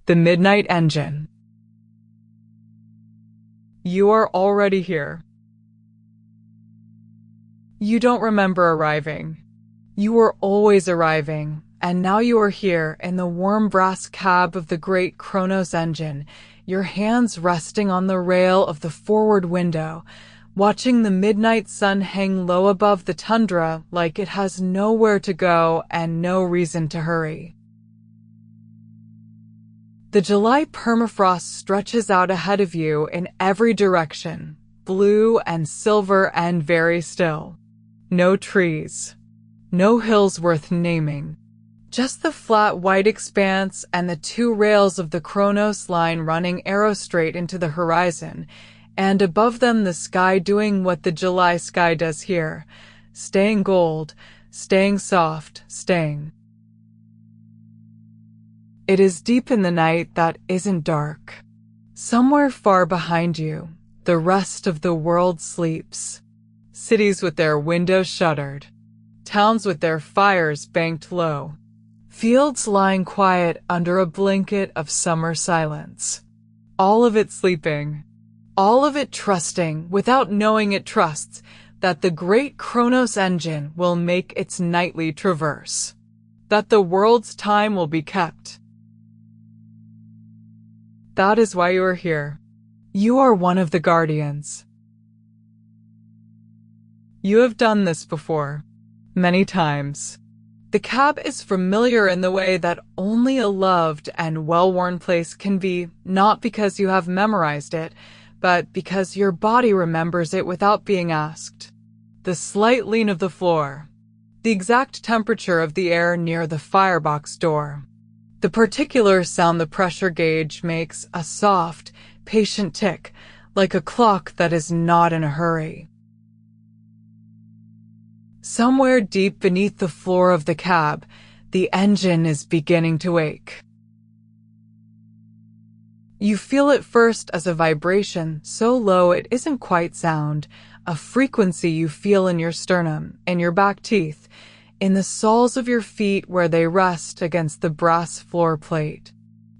The Midnight Engine. You are already here. You don't remember arriving. You were always arriving, and now you are here in the warm brass cab of the Great Chronos Engine, your hands resting on the rail of the forward window, watching the midnight sun hang low above the Tundra like it has nowhere to go and no reason to hurry. The July permafrost stretches out ahead of you in every direction, blue and silver and very still. No trees. No hills worth naming. Just the flat white expanse and the two rails of the Chronos line running arrow straight into the horizon, and above them the sky doing what the July sky does here, staying gold, staying soft, staying. It is deep in the night that isn't dark. Somewhere far behind you, the rest of the world sleeps. Cities with their windows shuttered. Towns with their fires banked low. Fields lying quiet under a blanket of summer silence. All of it sleeping. All of it trusting, without knowing it trusts, that the Great Chronos Engine will make its nightly traverse. That the world's time will be kept. That is why you are here. You are one of the guardians. You have done this before, many times. The cab is familiar in the way that only a loved and well-worn place can be, not because you have memorized it, but because your body remembers it without being asked. The slight lean of the floor, the exact temperature of the air near the firebox door, the particular sound the pressure gauge makes, a soft, patient tick, like a clock that is not in a hurry. Somewhere deep beneath the floor of the cab, the engine is beginning to wake. You feel it first as a vibration so low it isn't quite sound, a frequency you feel in your sternum, in your back teeth, in the soles of your feet where they rest against the brass floor plate.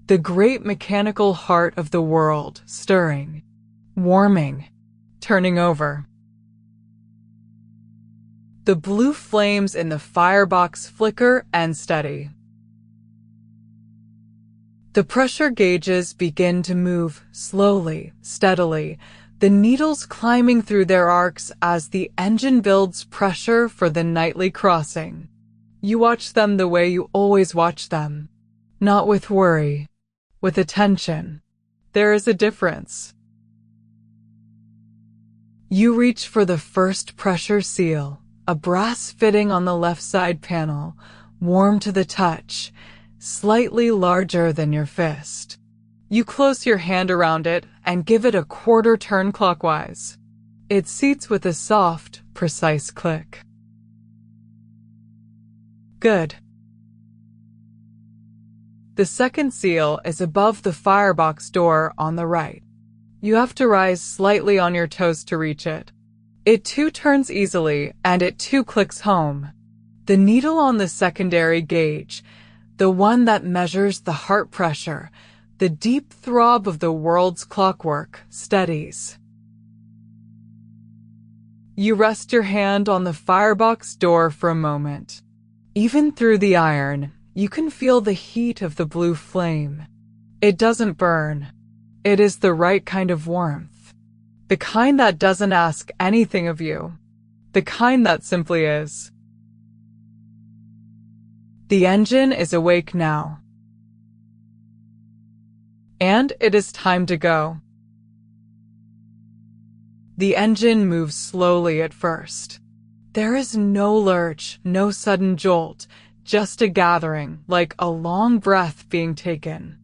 The great mechanical heart of the world, stirring, warming, turning over. The blue flames in the firebox flicker and steady. The pressure gauges begin to move slowly, steadily, the needles climbing through their arcs as the engine builds pressure for the nightly crossing. You watch them the way you always watch them, not with worry, with attention. There is a difference. You reach for the first pressure seal, a brass fitting on the left side panel, warm to the touch, slightly larger than your fist. You close your hand around it and give it a quarter turn clockwise. It seats with a soft, precise click. Good. The second seal is above the firebox door on the right. You have to rise slightly on your toes to reach it. It too turns easily, and it too clicks home. The needle on the secondary gauge, the one that measures the heart pressure, the deep throb of the world's clockwork, steadies. You rest your hand on the firebox door for a moment. Even through the iron, you can feel the heat of the blue flame. It doesn't burn. It is the right kind of warmth. The kind that doesn't ask anything of you. The kind that simply is. The engine is awake now. And it is time to go. The engine moves slowly at first. There is no lurch, no sudden jolt, just a gathering, like a long breath being taken.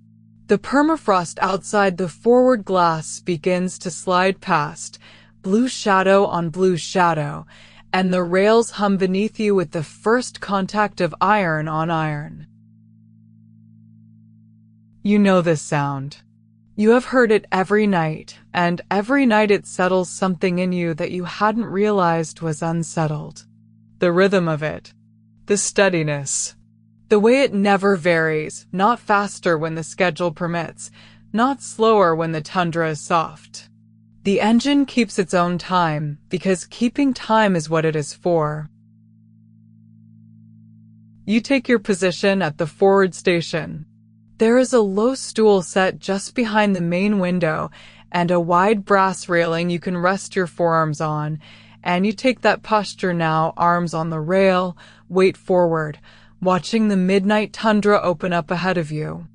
The permafrost outside the forward glass begins to slide past, blue shadow on blue shadow, and the rails hum beneath you with the first contact of iron on iron. You know this sound. You have heard it every night, and every night it settles something in you that you hadn't realized was unsettled. The rhythm of it, the steadiness, The way it never varies, not faster when the schedule permits, not slower when the tundra is soft. The engine keeps its own time, because keeping time is what it is for. You take your position at the forward station. There is a low stool set just behind the main window and a wide brass railing you can rest your forearms on, and you take that posture now, arms on the rail, weight forward, watching the midnight tundra open up ahead of you.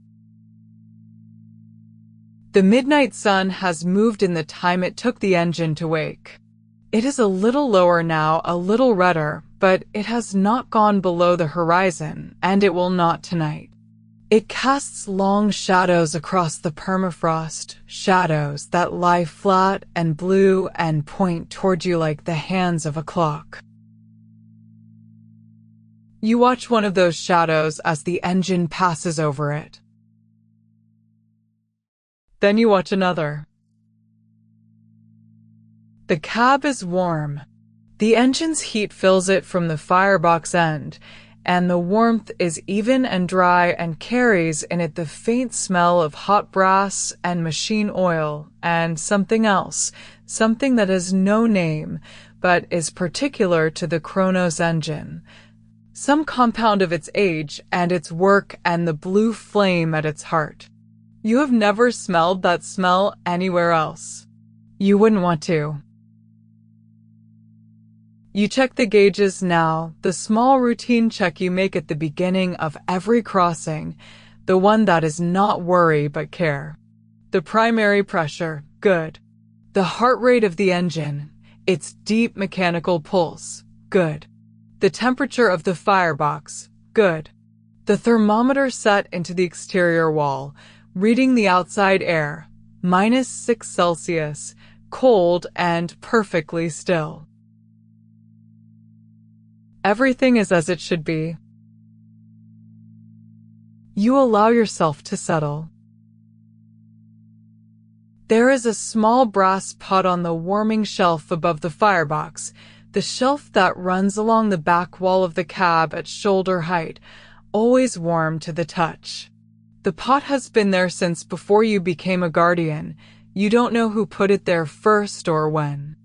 The midnight sun has moved in the time it took the engine to wake. It is a little lower now, a little redder, but it has not gone below the horizon, and it will not tonight. It casts long shadows across the permafrost, shadows that lie flat and blue and point toward you like the hands of a clock. You watch one of those shadows as the engine passes over it. Then you watch another. The cab is warm. The engine's heat fills it from the firebox end, and the warmth is even and dry and carries in it the faint smell of hot brass and machine oil and something else, something that has no name, but is particular to the Chronos engine. Some compound of its age and its work and the blue flame at its heart. You have never smelled that smell anywhere else. You wouldn't want to. You check the gauges now, the small routine check you make at the beginning of every crossing, the one that is not worry but care. The primary pressure, good. The heart rate of the engine, its deep mechanical pulse, good. The temperature of the firebox, good. The thermometer set into the exterior wall, reading the outside air, -6 Celsius, cold and perfectly still. Everything is as it should be. You allow yourself to settle. There is a small brass pot on the warming shelf above the firebox, the shelf that runs along the back wall of the cab at shoulder height, always warm to the touch. The pot has been there since before you became a guardian. You don't know who put it there first or when.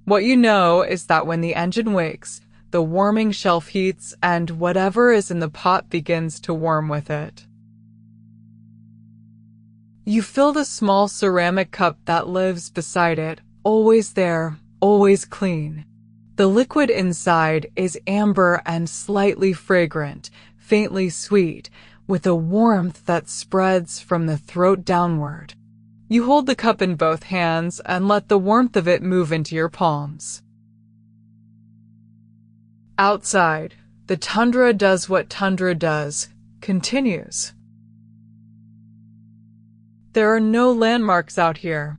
What you know is that when the engine wakes, the warming shelf heats and whatever is in the pot begins to warm with it. You fill the small ceramic cup that lives beside it, always there, always clean. The liquid inside is amber and slightly fragrant, faintly sweet, with a warmth that spreads from the throat downward. You hold the cup in both hands and let the warmth of it move into your palms. Outside, the tundra does what tundra does, continues. There are no landmarks out here.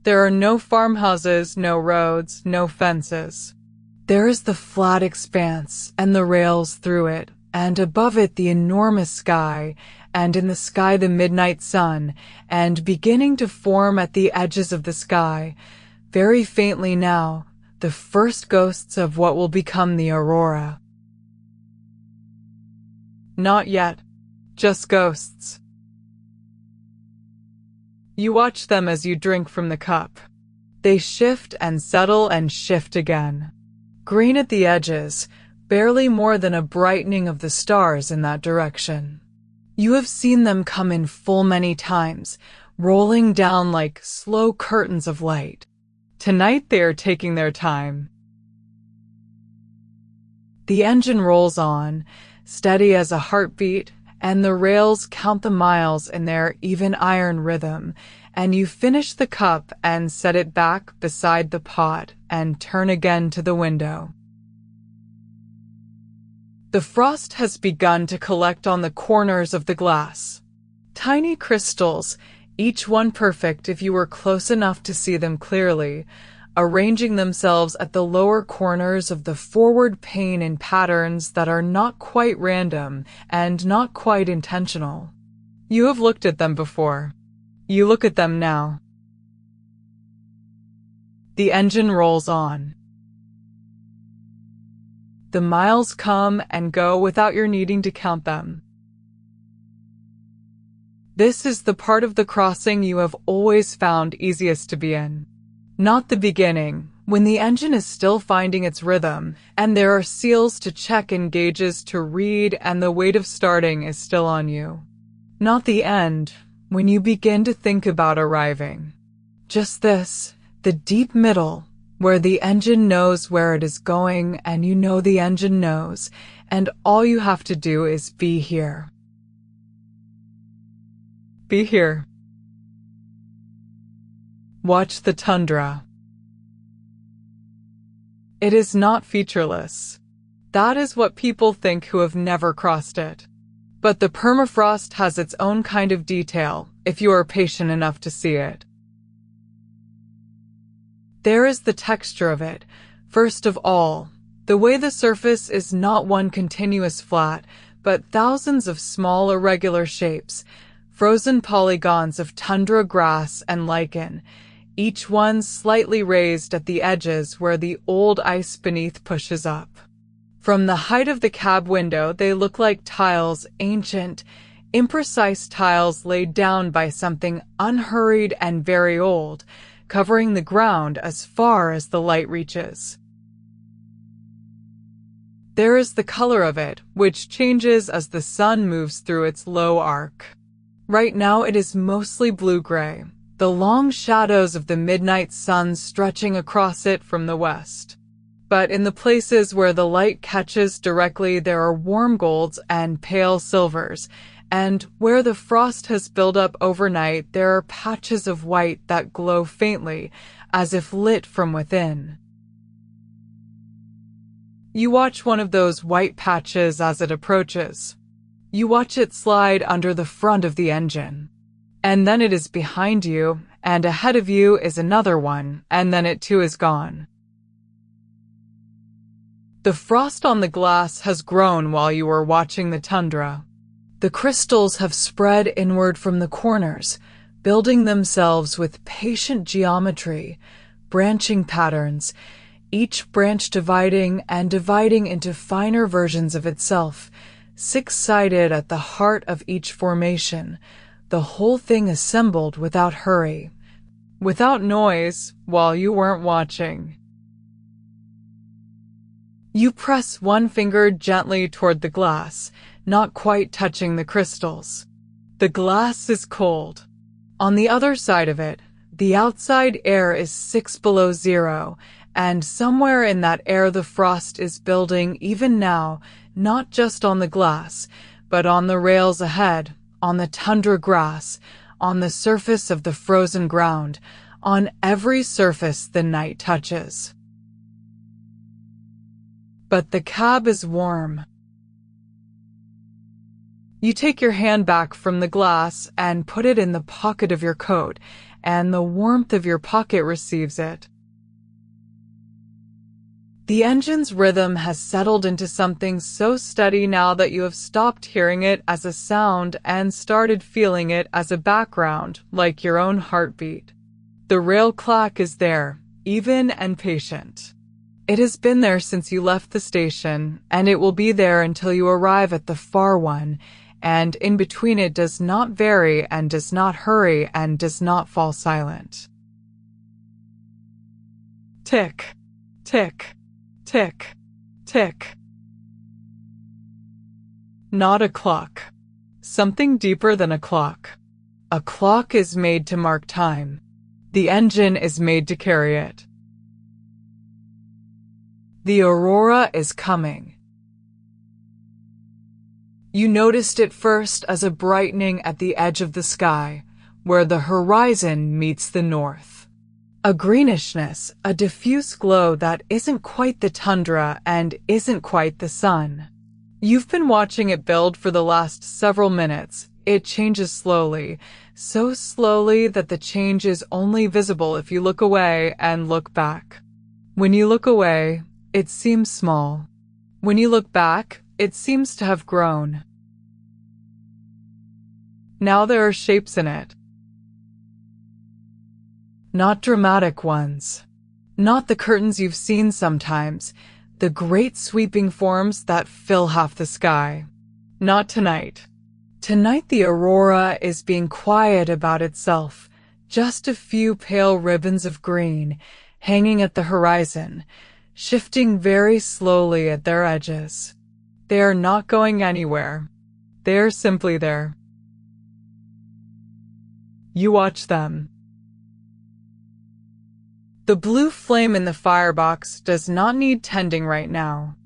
There are no farmhouses, no roads, no fences. There is the flat expanse and the rails through it, and above it the enormous sky, and in the sky the midnight sun, and beginning to form at the edges of the sky, very faintly now, the first ghosts of what will become the Aurora. Not yet, just ghosts. You watch them as you drink from the cup. They shift and settle and shift again. Green at the edges, barely more than a brightening of the stars in that direction. You have seen them come in full many times, rolling down like slow curtains of light. Tonight they are taking their time. The engine rolls on, steady as a heartbeat, and the rails count the miles in their even iron rhythm, and you finish the cup and set it back beside the pot and turn again to the window. The frost has begun to collect on the corners of the glass. Tiny crystals, each one perfect if you were close enough to see them clearly, arranging themselves at the lower corners of the forward pane in patterns that are not quite random and not quite intentional. You have looked at them before. You look at them now. The engine rolls on. The miles come and go without your needing to count them. This is the part of the crossing you have always found easiest to be in. Not the beginning, when the engine is still finding its rhythm, and there are seals to check and gauges to read, and the weight of starting is still on you. Not the end, when you begin to think about arriving. Just this, the deep middle, where the engine knows where it is going, and you know the engine knows, and all you have to do is be here. Be here. Watch the Tundra. It is not featureless. That is what people think who have never crossed it. But the permafrost has its own kind of detail, if you are patient enough to see it. There is the texture of it. First of all, the way the surface is not one continuous flat, but thousands of small irregular shapes, frozen polygons of tundra grass and lichen, each one slightly raised at the edges where the old ice beneath pushes up. From the height of the cab window, they look like tiles, ancient, imprecise tiles laid down by something unhurried and very old, covering the ground as far as the light reaches. There is the color of it, which changes as the sun moves through its low arc. Right now it is mostly blue-gray, the long shadows of the midnight sun stretching across it from the west. But in the places where the light catches directly, there are warm golds and pale silvers, and where the frost has built up overnight, there are patches of white that glow faintly, as if lit from within. You watch one of those white patches as it approaches. You watch it slide under the front of the engine. And then it is behind you, and ahead of you is another one, and then it too is gone. The frost on the glass has grown while you were watching the tundra. The crystals have spread inward from the corners, building themselves with patient geometry, branching patterns, each branch dividing and dividing into finer versions of itself, six-sided at the heart of each formation, the whole thing assembled without hurry, without noise, while you weren't watching. You press one finger gently toward the glass, not quite touching the crystals. The glass is cold. On the other side of it, the outside air is 6 below zero, and somewhere in that air the frost is building even now, not just on the glass, but on the rails ahead, on the tundra grass, on the surface of the frozen ground, on every surface the night touches. But the cab is warm. You take your hand back from the glass and put it in the pocket of your coat, and the warmth of your pocket receives it. The engine's rhythm has settled into something so steady now that you have stopped hearing it as a sound and started feeling it as a background, like your own heartbeat. The rail clack is there, even and patient. It has been there since you left the station, and it will be there until you arrive at the far one, and in between it does not vary and does not hurry and does not fall silent. Tick, tick, tick, tick. Not a clock. Something deeper than a clock. A clock is made to mark time. The engine is made to carry it. The aurora is coming. You noticed it first as a brightening at the edge of the sky, where the horizon meets the north. A greenishness, a diffuse glow that isn't quite the tundra and isn't quite the sun. You've been watching it build for the last several minutes. It changes slowly, so slowly that the change is only visible if you look away and look back. When you look away, it seems small. When you look back, it seems to have grown. Now there are shapes in it. Not dramatic ones. Not the curtains you've seen sometimes, the great sweeping forms that fill half the sky. Not tonight. Tonight the aurora is being quiet about itself, just a few pale ribbons of green hanging at the horizon, shifting very slowly at their edges. They are not going anywhere. They are simply there. You watch them. The blue flame in the firebox does not need tending right now.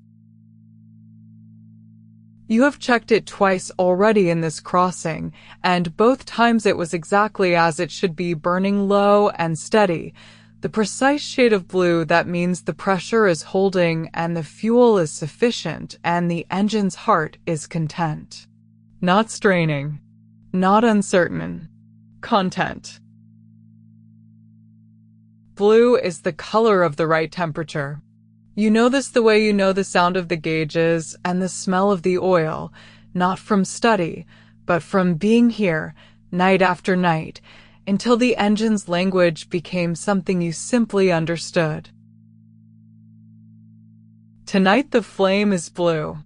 You have checked it twice already in this crossing, and both times it was exactly as it should be, burning low and steady. The precise shade of blue that means the pressure is holding and the fuel is sufficient and the engine's heart is content. Not straining. Not uncertain. Content. Blue is the color of the right temperature. You know this the way you know the sound of the gauges and the smell of the oil, not from study, but from being here, night after night, until the engine's language became something you simply understood. Tonight the flame is blue.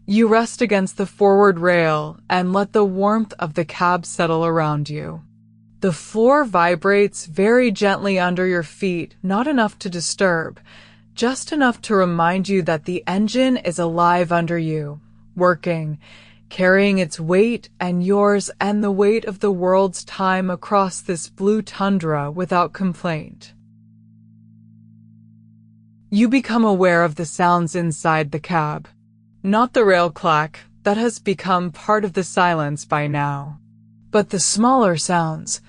You rest against the forward rail and let the warmth of the cab settle around you. The floor vibrates very gently under your feet, not enough to disturb, just enough to remind you that the engine is alive under you, working, carrying its weight and yours and the weight of the world's time across this blue tundra without complaint. You become aware of the sounds inside the cab, not the rail clack that has become part of the silence by now. But the smaller sounds,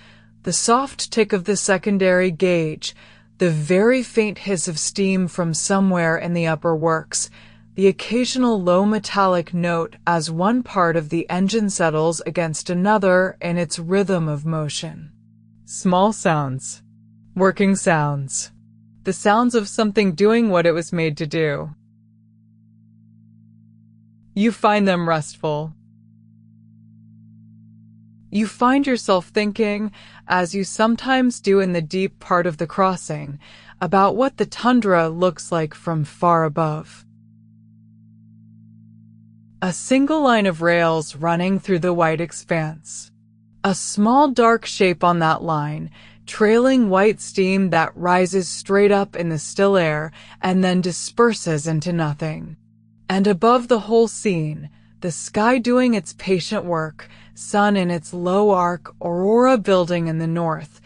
the soft tick of the secondary gauge, the very faint hiss of steam from somewhere in the upper works, the occasional low metallic note as one part of the engine settles against another in its rhythm of motion. Small sounds. Working sounds. The sounds of something doing what it was made to do. You find them restful. You find yourself thinking, as you sometimes do in the deep part of the crossing, about what the tundra looks like from far above. A single line of rails running through the white expanse. A small dark shape on that line, trailing white steam that rises straight up in the still air and then disperses into nothing. And above the whole scene, the sky doing its patient work, sun in its low arc, Aurora building in the north,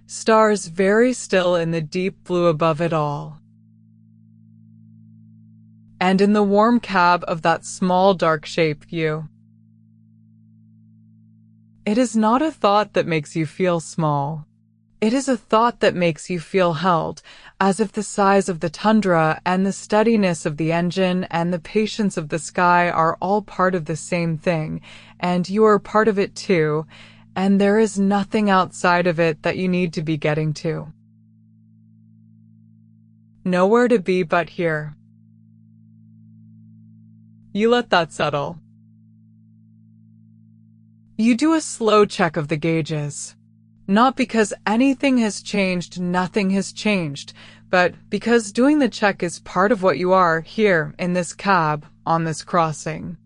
stars very still in the deep blue above it all. And in the warm cab of that small dark shape, you. It is not a thought that makes you feel small. It is a thought that makes you feel held, as if the size of the tundra and the steadiness of the engine and the patience of the sky are all part of the same thing, and you are part of it too, and there is nothing outside of it that you need to be getting to. Nowhere to be but here. You let that settle. You do a slow check of the gauges. Not because anything has changed, nothing has changed, but because doing the check is part of what you are here in this cab on this crossing.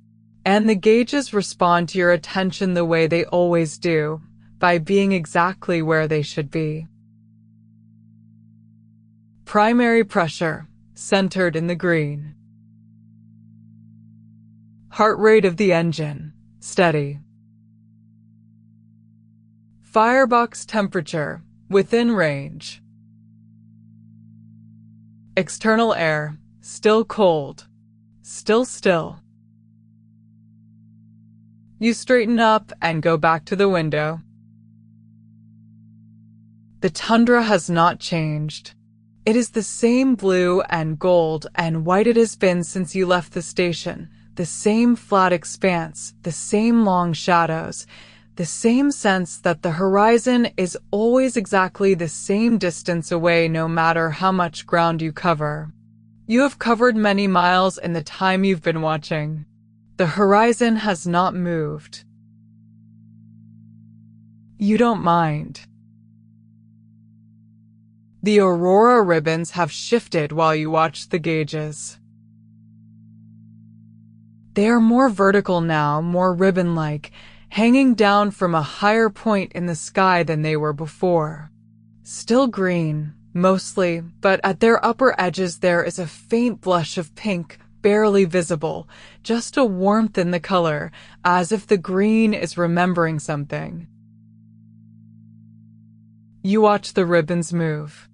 And the gauges respond to your attention the way they always do, by being exactly where they should be. Primary pressure, centered in the green. Heart rate of the engine, steady. Firebox temperature, within range. External air, still cold, still still. You straighten up and go back to the window. The tundra has not changed. It is the same blue and gold and white it has been since you left the station, the same flat expanse, the same long shadows, the same sense that the horizon is always exactly the same distance away no matter how much ground you cover. You have covered many miles in the time you've been watching. The horizon has not moved. You don't mind. The aurora ribbons have shifted while you watch the gauges. They are more vertical now, more ribbon-like, hanging down from a higher point in the sky than they were before. Still green, mostly, but at their upper edges there is a faint blush of pink, barely visible, just a warmth in the color, as if the green is remembering something. You watch the ribbons move.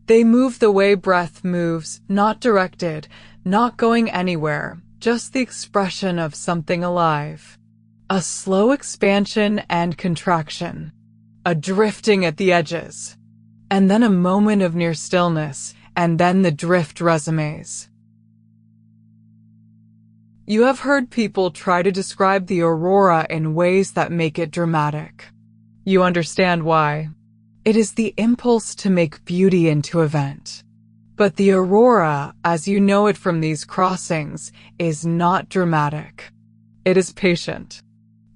They move the way breath moves, not directed, not going anywhere, just the expression of something alive. A slow expansion and contraction. A drifting at the edges. And then a moment of near stillness, and then the drift resumes. You have heard people try to describe the aurora in ways that make it dramatic. You understand why. It is the impulse to make beauty into event. But the aurora, as you know it from these crossings, is not dramatic. It is patient.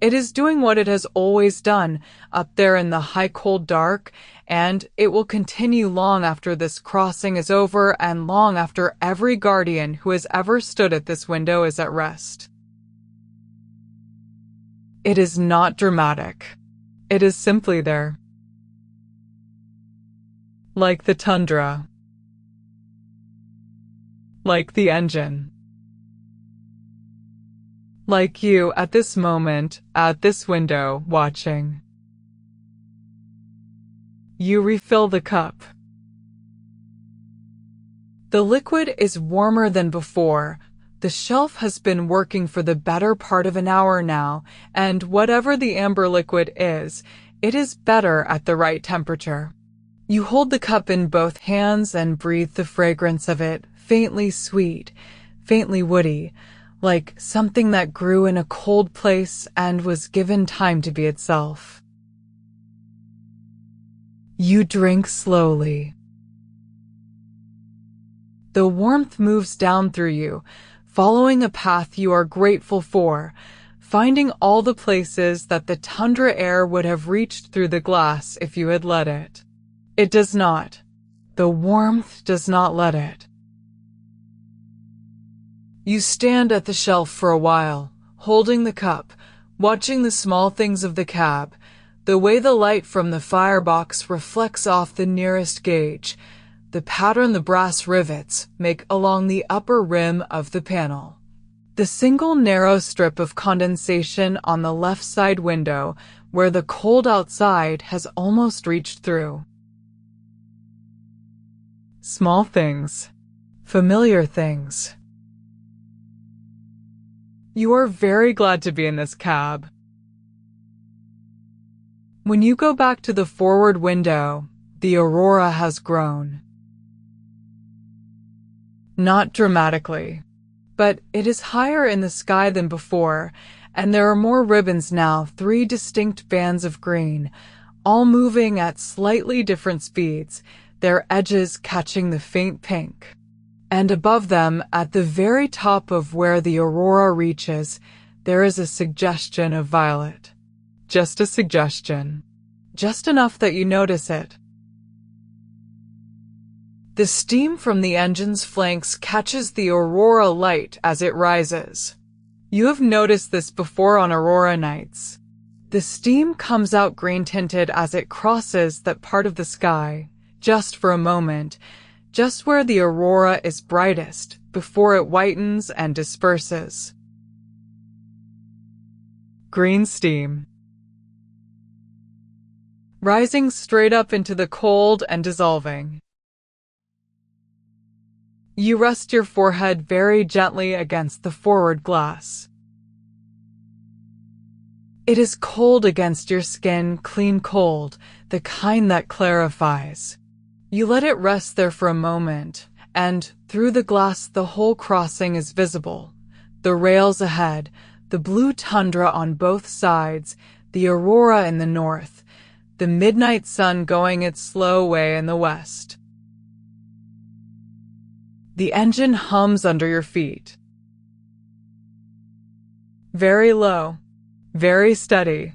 It is doing what it has always done, up there in the high cold dark, and it will continue long after this crossing is over and long after every guardian who has ever stood at this window is at rest. It is not dramatic. It is simply there. Like the Tundra. Like the engine. Like you at this moment, at this window, watching. You refill the cup. The liquid is warmer than before. The shelf has been working for the better part of an hour now, and whatever the amber liquid is, it is better at the right temperature. You hold the cup in both hands and breathe the fragrance of it, faintly sweet, faintly woody, like something that grew in a cold place and was given time to be itself. You drink slowly. The warmth moves down through you, following a path you are grateful for, finding all the places that the tundra air would have reached through the glass if you had let it. It does not. The warmth does not let it. You stand at the shelf for a while, holding the cup, watching the small things of the cab, the way the light from the firebox reflects off the nearest gauge, the pattern the brass rivets make along the upper rim of the panel. The single narrow strip of condensation on the left side window where the cold outside has almost reached through. Small things. Familiar things. You are very glad to be in this cab. When you go back to the forward window, the aurora has grown. Not dramatically, but it is higher in the sky than before, and there are more ribbons now, 3 distinct bands of green, all moving at slightly different speeds, their edges catching the faint pink. And above them, at the very top of where the aurora reaches, there is a suggestion of violet. Just a suggestion. Just enough that you notice it. The steam from the engine's flanks catches the aurora light as it rises. You have noticed this before on aurora nights. The steam comes out green-tinted as it crosses that part of the sky, just for a moment, just where the aurora is brightest, before it whitens and disperses. Green steam. Rising straight up into the cold and dissolving. You rest your forehead very gently against the forward glass. It is cold against your skin, clean cold, the kind that clarifies. You let it rest there for a moment, and through the glass the whole crossing is visible. The rails ahead, the blue tundra on both sides, the aurora in the north, the midnight sun going its slow way in the west. The engine hums under your feet. Very low, very steady.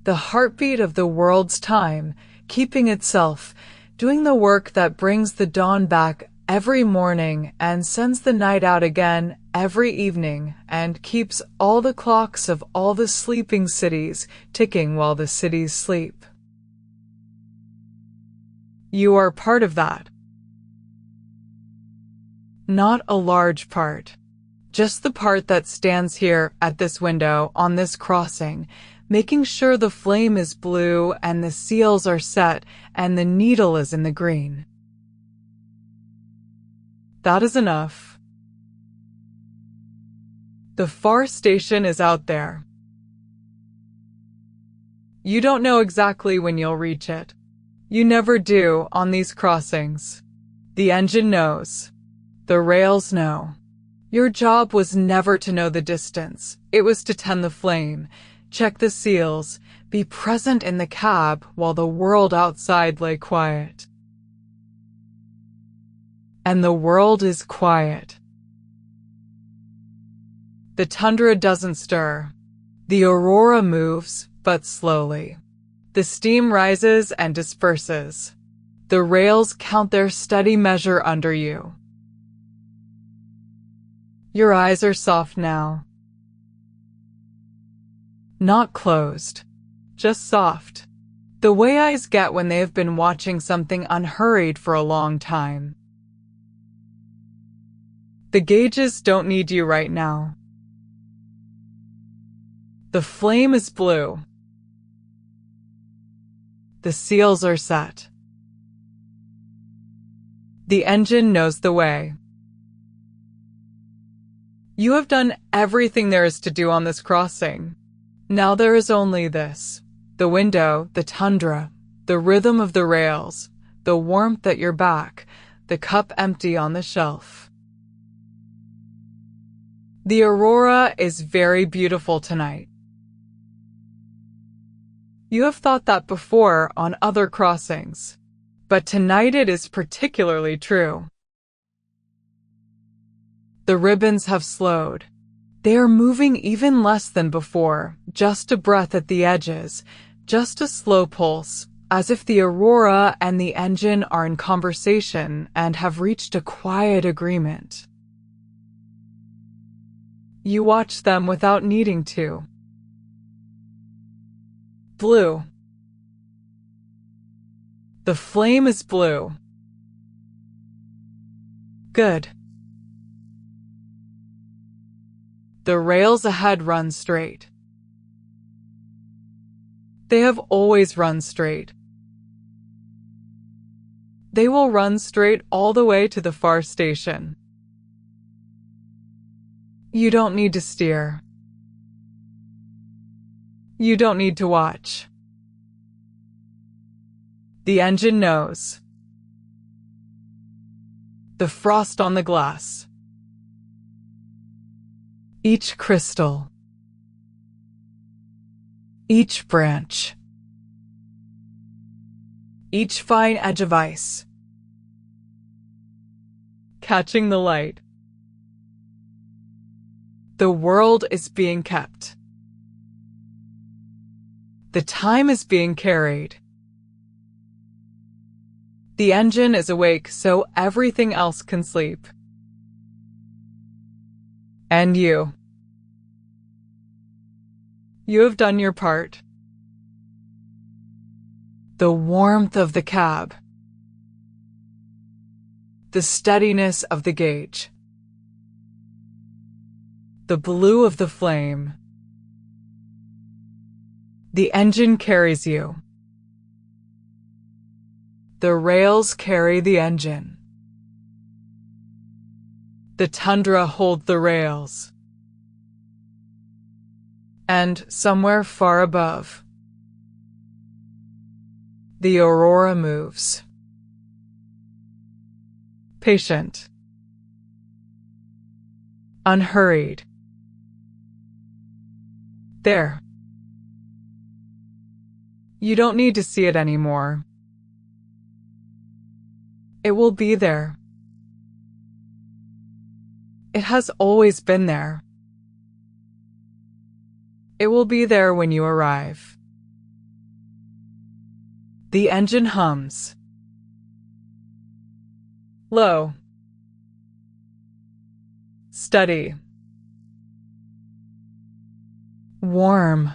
The heartbeat of the world's time, keeping itself, doing the work that brings the dawn back every morning and sends the night out again every evening and keeps all the clocks of all the sleeping cities ticking while the cities sleep. You are part of that. Not a large part. Just the part that stands here at this window on this crossing, making sure the flame is blue and the seals are set and the needle is in the green. That is enough. The far station is out there. You don't know exactly when you'll reach it. You never do on these crossings. The engine knows. The rails know. Your job was never to know the distance. It was to tend the flame, check the seals, be present in the cab while the world outside lay quiet. And the world is quiet. The Tundra doesn't stir. The Aurora moves, but slowly. The steam rises and disperses. The rails count their steady measure under you. Your eyes are soft now. Not closed, just soft. The way eyes get when they have been watching something unhurried for a long time. The gauges don't need you right now. The flame is blue. The seals are set. The engine knows the way. You have done everything there is to do on this crossing. Now there is only this: the window, the Tundra, the rhythm of the rails, the warmth at your back, the cup empty on the shelf. The Aurora is very beautiful tonight. You have thought that before on other crossings, but tonight it is particularly true. The ribbons have slowed. They are moving even less than before, just a breath at the edges, just a slow pulse, as if the Aurora and the engine are in conversation and have reached a quiet agreement. You watch them without needing to. Blue. The flame is blue. Good. The rails ahead run straight. They have always run straight. They will run straight all the way to the far station. You don't need to steer. You don't need to watch. The engine knows. The frost on the glass. Each crystal. Each branch. Each fine edge of ice. Catching the light. The world is being kept. The time is being carried. The engine is awake so everything else can sleep. And you. You have done your part. The warmth of the cab. The steadiness of the gauge. The blue of the flame. The engine carries you. The rails carry the engine. The Tundra holds the rails. And somewhere far above, the Aurora moves. Patient. Unhurried. There. You don't need to see it anymore. It will be there. It has always been there. It will be there when you arrive. The engine hums. Low, Steady. Warm.